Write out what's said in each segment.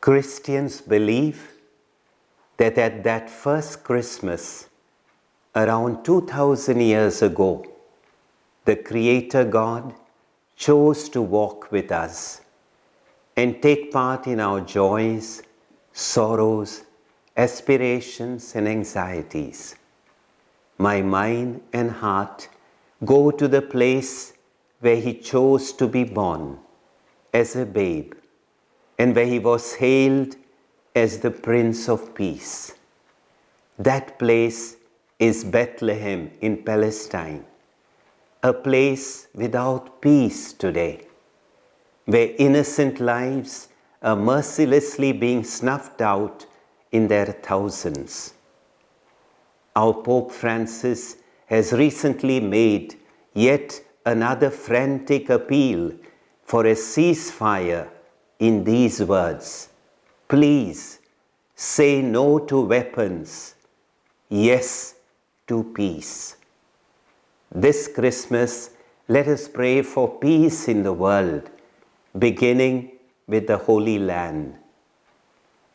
Christians believe that at that first Christmas, around 2000 years ago, the Creator God chose to walk with us and take part in our joys, sorrows, aspirations, and anxieties. My mind and heart go to the place where He chose to be born as a babe and where He was hailed as the Prince of Peace. That place is Bethlehem in Palestine, a place without peace today, where innocent lives are mercilessly being snuffed out in their thousands. Our Pope Francis has recently made yet another frantic appeal for a ceasefire in these words: please say no to weapons, yes to peace. This Christmas, let us pray for peace in the world, beginning with the Holy Land.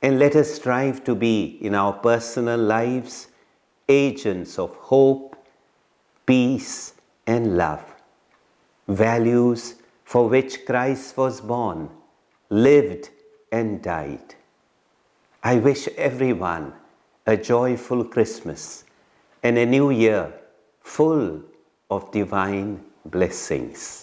And let us strive to be, in our personal lives, agents of hope, peace, and love, values for which Christ was born, lived, and died. I wish everyone a joyful Christmas and a new year full of divine blessings.